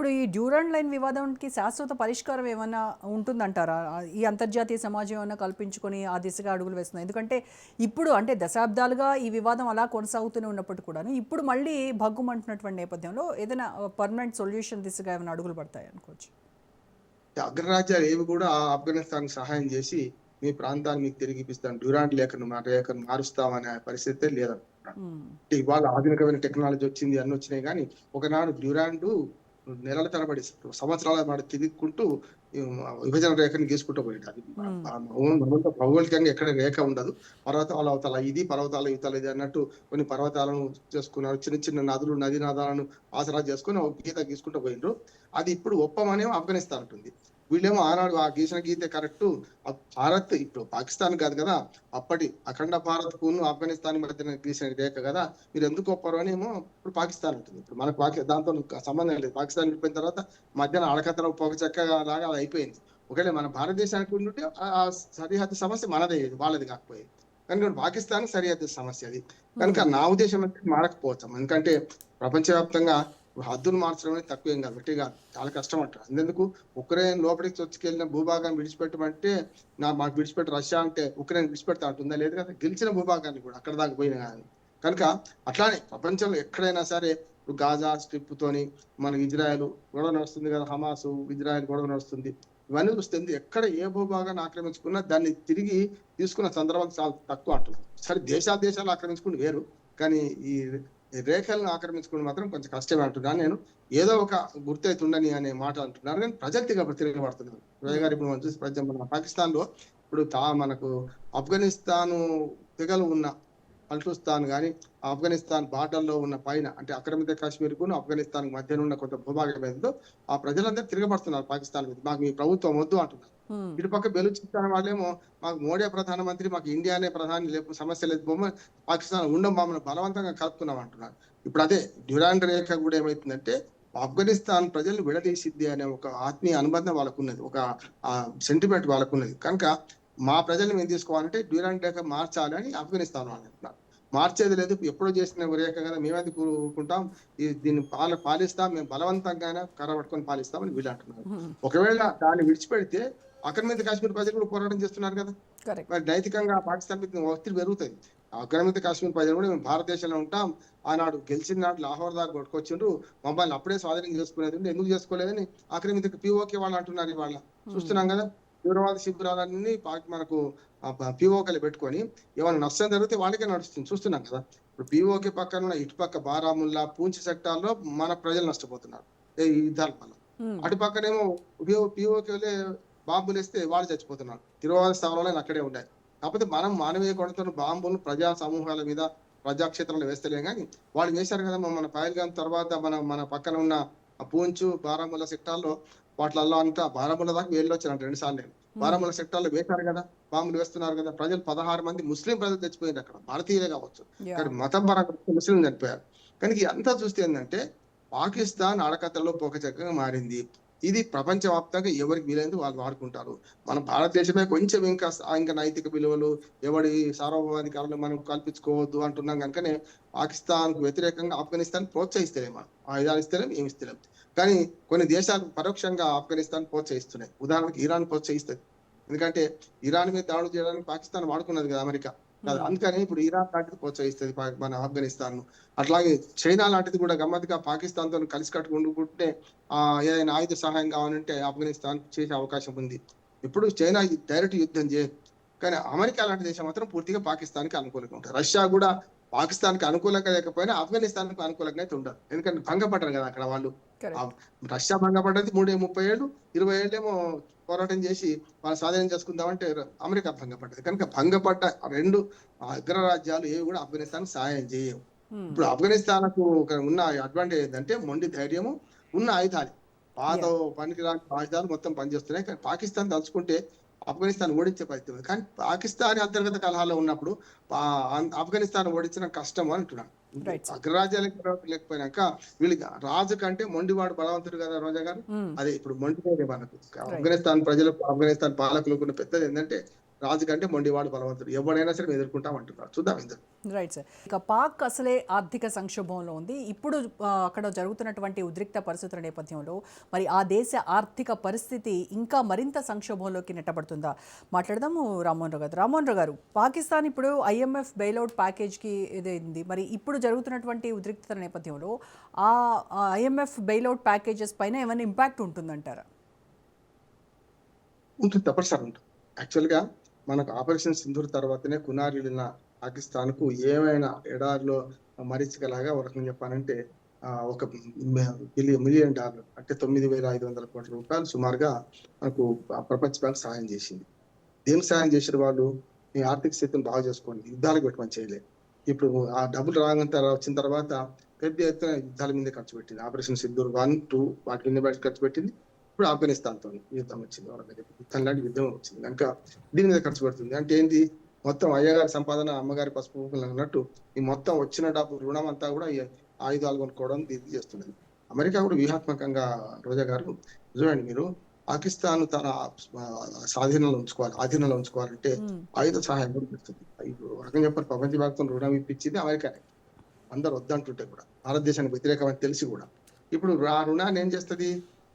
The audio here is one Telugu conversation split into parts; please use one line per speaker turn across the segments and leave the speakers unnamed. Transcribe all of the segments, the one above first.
ఇప్పుడు ఈ డ్యూరాండ్ లైన్ వివాదానికి శాశ్వత పరిష్కారం ఏమన్నా ఉంటుందంటారా? ఈ అంతర్జాతీయ సమాజం ఏమన్నా కల్పించుకొని ఆ దిశగా అడుగులు వేస్తుందా? ఎందుకంటే ఇప్పుడు అంటే దశాబ్దాలుగా ఈ వివాదం అలా కొనసాగుతూనే ఉన్నప్పటికి కూడాను ఇప్పుడు మళ్ళీ భగ్గుమంటున్నటువంటి నేపథ్యంలో ఏదైనా పర్మనెంట్ సొల్యూషన్ దిశగా ఏమైనా అడుగులు పడతాయి అనుకోవచ్చు.
అగ్రరాజ్యాలు ఏవి కూడా ఆఫ్ఘనిస్తాన్ సహాయం చేసి మీ ప్రాంతాన్ని మీకు తిరిగి ఇప్పిస్తాను, డ్యూరాండ్ రేఖను మారుస్తామనే పరిస్థితే లేదనుకుంటున్నాను.
హ్మ్.
ఇవాళ ఆధునికమైన టెక్నాలజీ వచ్చింది, అన్ని వచ్చినాయి, కానీ ఒకనాడు డ్యూరాండ్ నెలల తరబడి సంవత్సరాల నాడు తిరుగుకుంటూ విభజన రేఖను గీసుకుంటూ పోయింది. అది
హ్మ్.
భౌగోళికంగా ఎక్కడ రేఖ ఉండదు. పర్వతాల అవతల ఇది, పర్వతాల ఇవతల ఇది అన్నట్టు కొన్ని పర్వతాలను చేసుకున్నారు, చిన్న చిన్న నదులు నదీ నదాలను ఆసరా చేసుకుని ఒక గీత గీసుకుంటూ పోయిండ్రు. అది ఇప్పుడు ఒప్పమనేమో ఆఫ్ఘనిస్తాన్ ఉంటుంది. వీళ్ళేమో ఆనాడు ఆ గీసిన గీతే కరెక్ట్. భారత్ ఇప్పుడు పాకిస్తాన్ కాదు కదా, అప్పటి అఖండ భారత్ కు ఆఫ్ఘనిస్తాన్ మధ్యన గీసిన రేఖ కదా, మీరు ఎందుకు ఒప్పరు అని ఏమో ఇప్పుడు పాకిస్తాన్ ఉంటుంది. ఇప్పుడు మనకు దాంతో సంబంధం లేదు. పాకిస్తాన్ వెళ్ళిపోయిన తర్వాత మధ్యన అడకతల పొగ చెక్క లాగా అది అయిపోయింది. ఒకవేళ మన భారతదేశానికి ఉంటే ఆ సరిహద్దు సమస్య మనదే, వాళ్ళది కాకపోయేది. కానీ పాకిస్తాన్ సరిహద్దు సమస్య అది. కనుక నా ఉద్దేశం అంటే మారకపోతాం. ఎందుకంటే ప్రపంచవ్యాప్తంగా హద్దులు మార్చడం అనేది తక్కువేం కాదు, గట్టిగా చాలా కష్టం అంటారు. అందుకు ఉక్రెయిన్ లోపలికి చొచ్చుకెళ్ళిన భూభాగాన్ని విడిచిపెట్టమంటే మాకు విడిచిపెట్టి రష్యా అంటే ఉక్రెయిన్ విడిచిపెడతా ఉంటుందా? లేదు కదా, గెలిచిన భూభాగాన్ని కూడా అక్కడ దాకా పోయినా కానీ. కనుక అట్లానే ప్రపంచంలో ఎక్కడైనా సరే ఇప్పుడు గాజా స్ట్రిప్ తోని మన ఇజ్రాయెల్ గొడవ నడుస్తుంది కదా, హమాసు ఇజ్రాయెల్ గొడవ నడుస్తుంది. ఇవన్నీ చూస్తుంది ఎక్కడ ఏ భూభాగాన్ని ఆక్రమించుకున్నా దాన్ని తిరిగి తీసుకున్న సందర్భాలు చాలా తక్కువ అంటున్నారు. సరే దేశాలు ఆక్రమించుకుని వేరు, కానీ ఈ రేఖలను ఆక్రమించుకుని మాత్రం కొంచెం కష్టమే అంటున్నాను నేను. ఏదో ఒక గుర్తైతుండని అనే మాట అంటున్నారు, కానీ ప్రజలు తిరగబడుతున్నారు. గారు ఇప్పుడు మనం చూసి మన పాకిస్తాన్ లో ఇప్పుడు మనకు ఆఫ్ఘనిస్తాన్ తెగలు ఉన్న బల్టిస్తాన్ కానీ ఆఫ్ఘనిస్తాన్ బార్డర్లో ఉన్న పైన అంటే ఆక్రమిత కాశ్మీర్ కు ఆఫ్ఘనిస్తాన్ మధ్యన ఉన్న కొంత భూభాగం ఏదో ఆ ప్రజలందరూ తిరగబడుతున్నారు పాకిస్తాన్ మీద. మాకు మీ ప్రభుత్వం వద్దు అంటున్నారు. ఇటుపక్క బెలూచిస్తాన్ వాళ్ళేమో మాకు మోడీ ప్రధానమంత్రి, మాకు ఇండియానే ప్రధాని, లేకపోతే సమస్య లేదు, బొమ్మ పాకిస్తాన్ ఉండం మమ్మల్ని బలవంతంగా కలుపుతున్నాం అంటున్నారు. ఇప్పుడు అదే డ్యూరాండ్ రేఖ కూడా ఏమైతుందంటే ఆఫ్ఘనిస్తాన్ ప్రజలు విడదీసిద్ది అనే ఒక ఆత్మీయ అనుబంధం వాళ్ళకున్నది, ఒక సెంటిమెంట్ వాళ్ళకున్నది. కనుక మా ప్రజల్ని మేము తీసుకోవాలంటే డ్యూరాండ్ రేఖ మార్చాలి అని ఆఫ్ఘనిస్తాన్ వాళ్ళు అంటున్నారు. మార్చేది లేదు, ఎప్పుడో చేసిన రేఖ కదా, మేమైతే కూరుకుంటాం, దీన్ని పాలిస్తాం, మేము బలవంతంగానే కర్ర పట్టుకొని పాలిస్తామని వీళ్ళు అంటున్నారు. ఒకవేళ దాన్ని విడిచిపెడితే ఆక్రమిత కాశ్మీర్ ప్రజలు కూడా పోరాటం చేస్తున్నారు కదా, మరి నైతికంగా పాకిస్తాన్ మీద ఒత్తిడి పెరుగుతుంది. ఆక్రమిత కాశ్మీర్ ప్రజలు కూడా మేము భారతదేశంలో ఉంటాం, ఆనాడు గెలిచిన నాడు లాహోర్ దాకా కొట్టుకొచ్చిండ్రు, మమ్మల్ని అప్పుడే స్వాధీనం చేసుకునేది ఎందుకు చేసుకోలేదని ఆక్రమిత పిఓకే వాళ్ళు అంటున్నారు. ఇవాళ చూస్తున్నాం కదా, తీవ్రవాద శిబిరాలన్నీ మనకు పిఓకలు పెట్టుకొని ఏమైనా నష్టం జరిగితే వాళ్ళకే నడుస్తుంది, చూస్తున్నాం కదా. ఇప్పుడు పిఓకే పక్కన ఉన్న ఇటుపక్క బారాముల్లా పూంచ్ సెక్టార్లో మన ప్రజలు నష్టపోతున్నారు ఈ యుద్ధాల వల్ల. అటు పక్కనేమో పిఓకేలే బాంబులు వేస్తే వాళ్ళు చచ్చిపోతున్నారు. తీవ్రవాద స్థావరాలు అక్కడే ఉన్నాయి. కాకపోతే మనం మానవీయ కొడుతున్న బాంబులు ప్రజా సమూహాల మీద ప్రజాక్షేత్రంలో వేస్తలేం, కానీ వాళ్ళు వేశారు కదా. మన పహల్గామ్ తర్వాత మన పక్కన ఉన్న పూంచు బారాముల్లా సెక్టార్లో వాటిల్లో అంతా బారాముల్లా దాకా వేళ్ళు వచ్చారంట 2 సార్లు. బారాముల్లా సెక్టార్లో వేశారు కదా, బాంబులు వేస్తున్నారు కదా. ప్రజలు 16 మంది ముస్లిం ప్రజలు చచ్చిపోయారు అక్కడ, భారతీయులే కావచ్చు, కానీ మతం పరంగా ముస్లిం చనిపోయారు. కానీ అంతా చూస్తే ఏంటంటే పాకిస్తాన్ అడకతల్లో పోకచక్కగా మారింది. ఇది ప్రపంచవ్యాప్తంగా ఎవరికి వీలైంది వాళ్ళు వాడుకుంటారు. మన భారతదేశమే కొంచెం ఇంకా నైతిక విలువలు, ఎవడి సార్వభౌమాధికారులు మనం కల్పించుకోవద్దు అంటున్నాం కనుకనే పాకిస్తాన్ కు వ్యతిరేకంగా ఆఫ్ఘనిస్తాన్ ప్రోత్సహిస్తలేము. మనం ఆయుధాలు ఇస్తలేం, ఏమి ఇస్తలేం. కానీ కొన్ని దేశాలు పరోక్షంగా ఆఫ్ఘనిస్తాన్ ప్రోత్సహిస్తున్నాయి. ఉదాహరణకు ఇరాన్ ప్రోత్సహిస్తుంది. ఎందుకంటే ఇరాన్ మీద దాడులు చేయడానికి పాకిస్తాన్ వాడుకున్నది కదా అమెరికా కాదు, అందుకని ఇప్పుడు ఇరాన్ లాంటిది ప్రోత్సహిస్తుంది మన ఆఫ్ఘనిస్తాన్ ను. అట్లాగే చైనా లాంటిది కూడా గమ్మత్తుగా పాకిస్తాన్ తో కలిసి కట్టుకుంటే ఏదైనా ఆయుధ సహాయం కావాలంటే ఆఫ్ఘనిస్తాన్ చేసే అవకాశం ఉంది. ఇప్పుడు చైనా డైరెక్ట్ యుద్ధం చేయదు, కానీ అమెరికా లాంటి దేశం మాత్రం పూర్తిగా పాకిస్తాన్ కి అనుకూలంగా ఉంటుంది. రష్యా కూడా పాకిస్తాన్ కి అనుకూలంగా లేకపోయినా ఆఫ్ఘనిస్తాన్ కు అనుకూలంగా అయితే ఉండదు, ఎందుకంటే భంగపడ్డారు కదా అక్కడ వాళ్ళు. రష్యా భంగపడ్డది 30 ఏళ్ళు, 20 ఏళ్ళేమో పోరాటం చేసి వాళ్ళు స్వాధీనం చేసుకుందామంటే అమెరికా భంగపడ్డది. కనుక భంగపడ్డ 2 అగ్రరాజ్యాలు ఏవి కూడా ఆఫ్ఘనిస్తాన్ సహాయం చేయవు. ఇప్పుడు ఆఫ్ఘనిస్తాన్ కు ఉన్న అడ్వాంటేజ్ ఏంటంటే మొండి ధైర్యము, ఉన్న ఆయుధాలు, పాత పనికిరాని ఆయుధాలు మొత్తం పనిచేస్తున్నాయి. కానీ పాకిస్తాన్ తలుచుకుంటే ఆఫ్ఘనిస్తాన్ ఓడించే పరిస్థితి ఉంది. కానీ పాకిస్తాన్ అంతర్గత కలహాల్లో ఉన్నప్పుడు ఆఫ్ఘనిస్తాన్ ఓడించడం కష్టం అంటున్నాను. అగ్రరాజ్యాలకు లేకపోయినాక వీళ్ళకి రాజు కంటే మొండివాడు బలవంతుడు కదా రోజా గారు. అదే ఇప్పుడు మొండిదే మనకు ఆఫ్ఘనిస్తాన్ ప్రజలకు, ఆఫ్ఘనిస్తాన్ పాలకులకు పెద్దది ఏంటంటే రాజు కంటే మొండివాడు బలవంతుడు, ఎవడైనా సరే ఎదుర్కొంటాం అంటున్నారు. చూద్దాం ఎందుకు.
Right sir. ఇక పాక్ అసలే ఆర్థిక సంక్షోభంలో ఉంది. ఇప్పుడు అక్కడ జరుగుతున్నటువంటి ఉద్రిక్త పరిస్థితుల నేపథ్యంలో మరి ఆ దేశ ఆర్థిక పరిస్థితి ఇంకా మరింత సంక్షోభంలోకి నెట్టబడుతుందా? మాట్లాడదాము రామ్మోహన్ రావు గారు. రామ్మోహన్ రావు గారు, పాకిస్తాన్ ఇప్పుడు ఐఎంఎఫ్ బెయిల్అవుట్ ప్యాకేజ్కి ఇదైంది. మరి ఇప్పుడు జరుగుతున్నటువంటి ఉద్రిక్తత నేపథ్యంలో ఆ ఐఎంఎఫ్ బెయిల్అవుట్ ప్యాకేజెస్ పైన ఏమైనా ఇంపాక్ట్ ఉంటుందంటారా?
ఉంటుంది, తప్పనిసరి ఉంటుంది. యాక్చువల్గా మనకు ఆపరేషన్ సింధూర్ తర్వాతనే కునార్ వెళ్ళిన పాకిస్తాన్ కు ఏమైనా ఎడారిలో మరీచికలాగా ఒక రకంగా చెప్పాలంటే ఒక మిలియన్ డాలర్ అంటే 9,500 కోట్ల రూపాయలు సుమారుగా మనకు ప్రపంచ బ్యాంక్ సహాయం చేసింది. దేనికి సహాయం చేసిన వాళ్ళు, మీ ఆర్థిక స్థితిని బాగు చేసుకోండి, యుద్ధాలకు పెట్టమని చేయలేదు. ఇప్పుడు ఆ డబ్బులు వచ్చిన తర్వాత పెద్ద ఎత్తున యుద్ధాల మీద ఖర్చు పెట్టింది. ఆపరేషన్ సింధూర్ 1, 2 వాటి మీద ఖర్చు పెట్టింది. ఇప్పుడు ఆఫ్ఘనిస్తాన్ తో యుద్ధం వచ్చింది, యుద్ధం లాంటి యుద్ధం వచ్చింది కనుక దీని మీద ఖర్చు పెడుతుంది. అంటే ఏంటి, మొత్తం అయ్యగారి సంపాదన అమ్మగారి పసుపు అన్నట్టు ఈ మొత్తం వచ్చిన డబ్బు రుణం అంతా కూడా ఆయుధాలు కొనుక్కోవడం ఇది చేస్తున్నది. అమెరికా కూడా వ్యూహాత్మకంగా, రోజా గారు చూడండి మీరు, పాకిస్తాన్ తన ఆధీనంలో ఉంచుకోవాలంటే ఆయుధ సహాయం కూడా పెడుతుంది. ఇప్పుడు రకంగా చెప్పాలి, ప్రపంచ వ్యాప్తం రుణం ఇప్పించింది అమెరికానే. అందరు వద్దంటుంటే కూడా, భారతదేశానికి వ్యతిరేకమని తెలిసి కూడా ఇప్పుడు ఆ రుణాన్ని ఏం చేస్తుంది,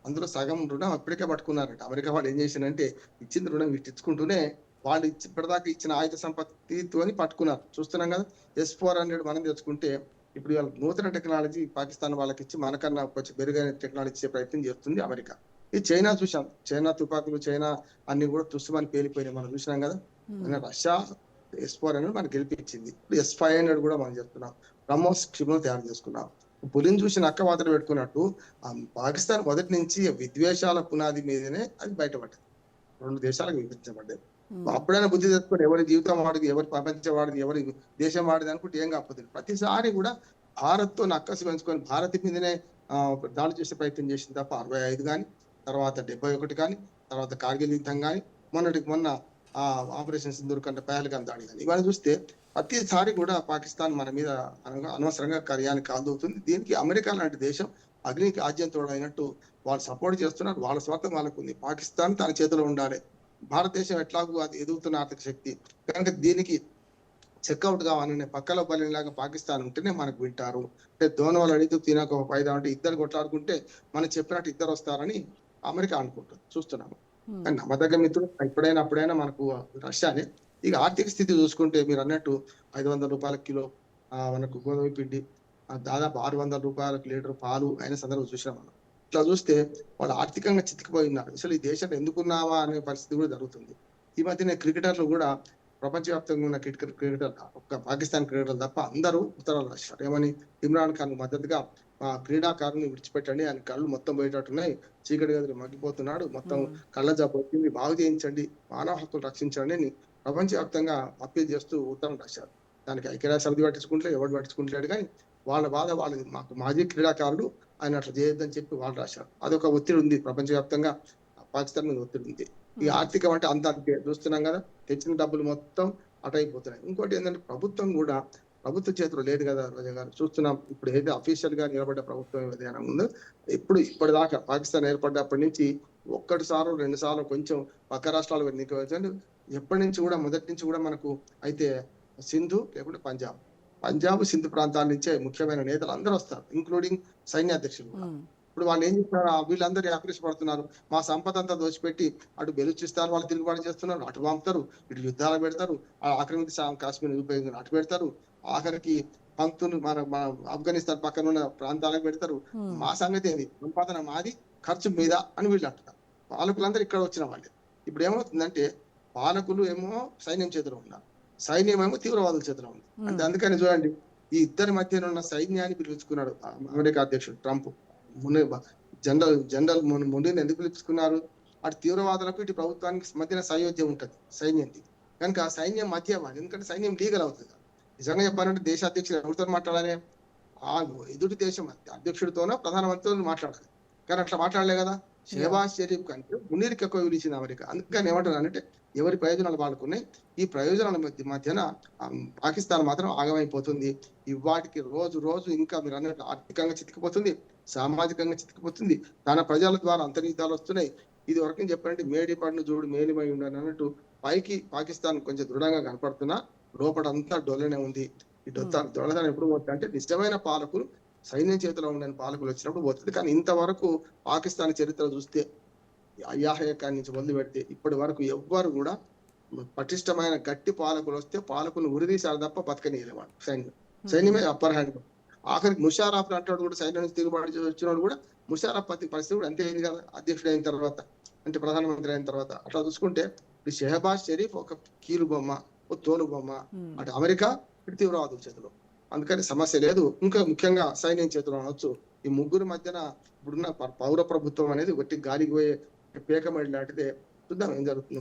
అందులో సగం రుణం అప్పటికే పట్టుకున్నారట. అమెరికా వాళ్ళు ఏం చేసిందంటే ఇచ్చిన రుణం ఇట్టించుకుంటూనే వాళ్ళు ఇప్పటిదాకా ఇచ్చిన ఆయుధ సంపత్తితో పట్టుకున్నారు. చూస్తున్నాం కదా, S-400 మనం తెచ్చుకుంటే ఇప్పుడు వాళ్ళ నూతన టెక్నాలజీ పాకిస్తాన్ వాళ్ళకి ఇచ్చి మనకన్నా కొంచెం మెరుగైన టెక్నాలజీ ఇచ్చే ప్రయత్నం చేస్తుంది అమెరికా. ఈ చైనా చూసాం, చైనా తుపాకులు, చైనా అన్ని కూడా తుస్సుమని పేలిపోయినాయి, మనం చూసినాం కదా. రష్యా S-400 మనకి గెలిపించింది. ఇప్పుడు S-500 కూడా మనం చెప్తున్నాం. బ్రహ్మోస్ క్షిపణులు తయారు చేసుకున్నాం. పులిని చూసి నక్క వాతలు పెట్టుకున్నట్టు పాకిస్తాన్ మొదటి నుంచి విద్వేషాల పునాది మీదనే అది బయటపడ్డది, 2 దేశాలకు విభజించబడ్డది. అప్పుడైనా బుద్ధి తెచ్చుకొని ఎవరి జీవితం వాడిది, ఎవరి ప్రపంచం వాడిది, ఎవరి దేశం వాడిది అనుకుంటే ఏం కాకపోతుంది. ప్రతిసారి కూడా భారత్ తో నక్కసి పెంచుకొని భారత్ మీదనే దాడి చేసే ప్రయత్నం చేసింది తప్ప 65 కానీ, తర్వాత 71 కానీ, తర్వాత కార్గిల్ యుద్ధం కానీ, మొన్న ఆపరేషన్ సింధూర్ కంటే పహల్గామ్ దాడి కానీ, ఇవన్నీ చూస్తే ప్రతిసారి కూడా పాకిస్తాన్ మన మీద అనవసరంగా కార్యానికి కాదుతుంది. దీనికి అమెరికా లాంటి దేశం అగ్నికి ఆజ్యంతో అయినట్టు వాళ్ళు సపోర్ట్ చేస్తున్నారు. వాళ్ళ స్వార్థం వాళ్ళకు ఉంది. పాకిస్తాన్ తన చేతిలో ఉండాలి, భారతదేశం ఎట్లాగూ అది ఎదుగుతున్న ఆర్థిక శక్తి కనుక దీనికి చెక్అవుట్ కావాలనే పక్కలో బలిలాగా పాకిస్తాన్ ఉంటేనే మనకు వింటారు. అంటే దోన వాళ్ళు అడిగితే తినక ఫైదా అంటే ఇద్దరు కొట్లాడుకుంటే మనం చెప్పినట్టు ఇద్దరు వస్తారని అమెరికా అనుకుంటుంది. చూస్తున్నాము. కానీ నమ్మదగ్గ మిత్రులు అప్పుడైనా మనకు రష్యానే. ఇక ఆర్థిక స్థితి చూసుకుంటే మీరు అన్నట్టు 500 రూపాయల కిలో మనకు గోధుమ పిండి, దాదాపు 600 రూపాయలకు లీటర్ పాలు అయిన సందర్భం చూసినాం మనం. ఇట్లా చూస్తే వాళ్ళు ఆర్థికంగా చితికిపోయి ఉన్నారు. అసలు ఈ దేశంలో ఎందుకున్నావా అనే పరిస్థితి కూడా జరుగుతుంది. ఈ మధ్యన క్రికెటర్లు కూడా ప్రపంచవ్యాప్తంగా ఉన్న క్రికెటర్ ఒక్క పాకిస్తాన్ క్రికెటర్లు తప్ప అందరూ ఉత్తరాలు రాశారు. ఏమని, ఇమ్రాన్ ఖాన్ మద్దతుగా క్రీడాకారుని విడిచిపెట్టండి, ఆయన కళ్ళు మొత్తం పోయేటట్టున్నాయి, చీకటి గదిలో మగ్గిపోతున్నాడు, మొత్తం కళ్ళ జబ్బు వచ్చింది, బాగు చేయించండి, మానవ హక్కులు రక్షించండి అని ప్రపంచవ్యాప్తంగా అప్పీల్ చేస్తూ ఉత్తరం రాశారు. దానికి ఐక్యరాజ్య సమితి పట్టించుకుంటే ఎవరు పట్టించుకుంటలేడు, కానీ వాళ్ళ బాధ వాళ్ళది. మాకు మాజీ క్రీడాకారుడు ఆయన అట్లా చేయొద్దని చెప్పి వాళ్ళు రాశారు. అదొక ఒత్తిడి ఉంది ప్రపంచవ్యాప్తంగా, పాకిస్తాన్ మీద ఒత్తిడి ఉంది. ఈ ఆర్థికం అంటే అంత చూస్తున్నాం కదా, తెచ్చిన డబ్బులు మొత్తం అటైపోతున్నాయి. ఇంకోటి ఏంటంటే ప్రభుత్వం కూడా ప్రభుత్వ చేతిలో లేదు కదా రోజా గారు. చూస్తున్నాం ఇప్పుడు ఏదైతే అఫీషియల్ గా నిలబడ్డ ప్రభుత్వం ఏదైనా ఉందో, ఇప్పటిదాకా పాకిస్తాన్ ఏర్పడ్డప్పటి నుంచి 1 సార్లు 2 సార్లు కొంచెం పక్క రాష్ట్రాలు ఎన్నికలు ఎప్పటి నుంచి కూడా మొదటి నుంచి కూడా మనకు అయితే సింధు లేకుంటే పంజాబ్ సింధు ప్రాంతాల నుంచే ముఖ్యమైన నేతలు అందరూ వస్తారు, ఇంక్లూడింగ్ సైన్యాధ్యక్షులు కూడా. ఇప్పుడు వాళ్ళు ఏం చేస్తున్నారు, వీళ్ళందరూ ఆక్రోశపడుతున్నారు. మా సంపద అంతా దోచిపెట్టి అటు బెలూచిస్తాన్ వాళ్ళు తిరుగుబాటు చేస్తున్నారు, అటు పంపుతారు, ఇటు యుద్ధాలు పెడతారు, ఆక్రమిత కాశ్మీర్ ఉపయోగించి అటు పెడతారు, ఆఖరికి పంక్తులు మన ఆఫ్ఘనిస్తాన్ పక్కన ఉన్న ప్రాంతాలకు పెడతారు. మా సంగతి ఏంది, సంపాదన మాది, ఖర్చు మీద అని వీళ్ళు అంటున్నారు. పాలకులందరూ ఇక్కడ వచ్చిన వాళ్ళే. ఇప్పుడు ఏమవుతుందంటే పాలకులు ఏమో సైన్యం చేతిలో ఉన్నారు, సైన్యం ఏమో తీవ్రవాదుల చేతిలో ఉంది. అంటే అందుకని చూడండి, ఈ ఇద్దరి మధ్యన ఉన్న సైన్యాన్ని పిలుచుకున్నాడు అమెరికా అధ్యక్షుడు ట్రంప్. జనరల్ మొండిని ఎందుకు పిలుచుకున్నారు, అటు తీవ్రవాదులకు ఇటు ప్రభుత్వానికి మధ్యన సయోధ్యం ఉంటుంది సైన్యంది కనుక సైన్యం మధ్య, ఎందుకంటే సైన్యం లీగల్ అవుతుంది. నిజంగా చెప్పాలంటే దేశ అధ్యక్షుడు ఎవరితో మాట్లాడాలి, ఆ ఎదుటి దేశం అధ్యక్షుడితోనో ప్రధానమంత్రితో మాట్లాడాలి. కానీ అట్లా మాట్లాడలే కదా. షెహబాజ్ షరీఫ్ కంటే మునీర్కి ఎక్కువ విలిచింది అమెరికా. అందుకని ఏమంటున్నారు అంటే ఎవరి ప్రయోజనాలు వాళ్ళకున్నాయి, ఈ ప్రయోజనాల మధ్యన పాకిస్తాన్ మాత్రం ఆగమైపోతుంది. వాటికి రోజు ఇంకా మీరు అన్నట్టు ఆర్థికంగా చితికిపోతుంది, సామాజికంగా చితికిపోతుంది, తన ప్రజల ద్వారా అంతర్యుద్ధాలు వస్తున్నాయి. ఇది వరకు చెప్పారంటే మేడి పడిన చూడు మేలిమై ఉండని అన్నట్టు పైకి పాకిస్తాన్ కొంచెం దృఢంగా కనపడుతున్నా లోపలంతా డొల్లనే ఉంది. ఈ దొల్లతనం ఎప్పుడు పోతుంది అంటే నిజమైన పాలకులు సైన్యం చేతిలో ఉండని పాలకులు వచ్చినప్పుడు పోతుంది. కానీ ఇంతవరకు పాకిస్తాన్ చరిత్ర చూస్తే అయ్యాహయ కాడి నుంచి మొదలు పెడితే ఇప్పటి వరకు ఎవ్వరు కూడా పటిష్టమైన గట్టి పాలకులు వస్తే పాలకులు ఉరిదీశారు తప్ప బతకనీయలేవాడు సైన్యం. సైన్యమే అప్పర్ హ్యాండ్. ఆఖరికి ముషారఫ్ అంటాడు కూడా సైన్యం నుంచి తిరుగుబాటు చేసి వచ్చినాడు కూడా ముషారఫ్ పరిస్థితి కూడా అంతే అయింది కదా అధ్యక్షుడు అయిన తర్వాత, అంటే ప్రధానమంత్రి అయిన తర్వాత. అట్లా చూసుకుంటే ఈ షెహబాజ్ షరీఫ్ ఒక కీలు బొమ్మ, ఒక తోలు బొమ్మ, అటు అమెరికా ఇటు తీవ్రవాదుల చేతిలో. అందుకని సమస్య లేదు. ఇంకా ముఖ్యంగా సైన్యం చేతిలో అనొచ్చు. ఈ ముగ్గురు మధ్యన ఇప్పుడున్న పౌర ప్రభుత్వం అనేది ఒకటి గాలికి పోయే పేకమడి లాంటిదే. చూద్దాం ఏం జరుగుతుంది.